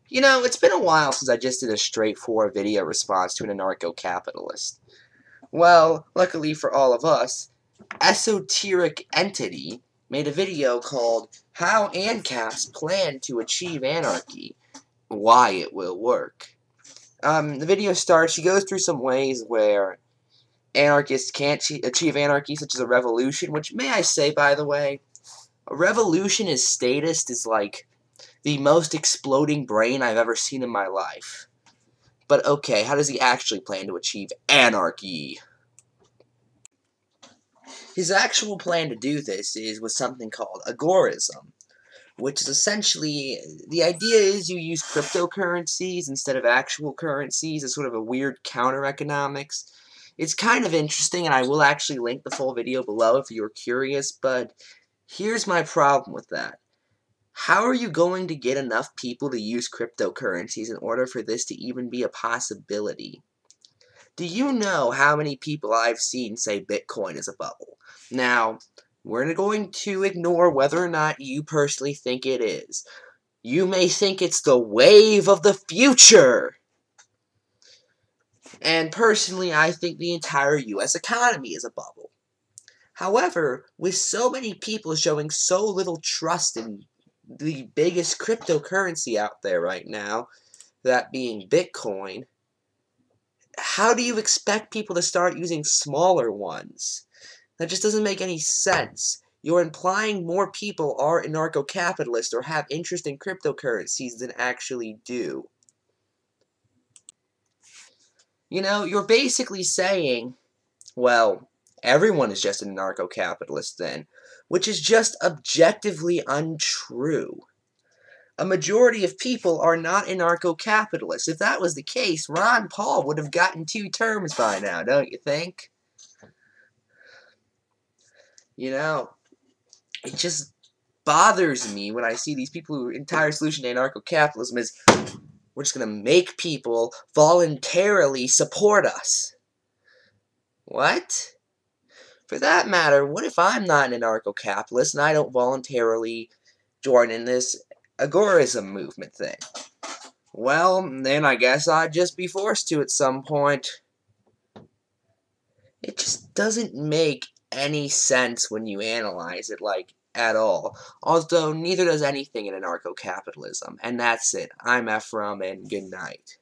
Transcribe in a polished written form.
You know, it's been a while since I just did a straightforward video response to an anarcho-capitalist. Well, luckily for all of us, Esoteric Entity made a video called How ANCAPs Plan to Achieve Anarchy, Why It Will Work. The video starts, she goes through some ways where anarchists can't achieve anarchy, such as a revolution, which, may I say, by the way, a revolution as statist is like the most exploding brain I've ever seen in my life. But okay, how does he actually plan to achieve anarchy? His actual plan to do this is with something called Goreism, which is essentially, the idea is you use cryptocurrencies instead of actual currencies as sort of a weird counter-economics. It's kind of interesting, and I will actually link the full video below if you're curious, but here's my problem with that. How are you going to get enough people to use cryptocurrencies in order for this to even be a possibility? Do you know how many people I've seen say Bitcoin is a bubble? Now, we're going to ignore whether or not you personally think it is. You may think it's the wave of the future. And personally, I think the entire US economy is a bubble. However, with so many people showing so little trust in the biggest cryptocurrency out there right now, that being Bitcoin, how do you expect people to start using smaller ones? That just doesn't make any sense. You're implying more people are anarcho-capitalist or have interest in cryptocurrencies than actually do. You know, you're basically saying, well, everyone is just an anarcho-capitalist then, which is just objectively untrue. A majority of people are not anarcho-capitalists. If that was the case, Ron Paul would have gotten 2 terms by now, don't you think? You know, it just bothers me when I see these people whose entire solution to anarcho-capitalism is, we're just going to make people voluntarily support us. What? For that matter, what if I'm not an anarcho-capitalist and I don't voluntarily join in this Goreism movement thing? Well, then I guess I'd just be forced to at some point. It just doesn't make any sense when you analyze it, like, at all. Although, neither does anything in anarcho-capitalism. And that's it. I'm Ephrom, and good night.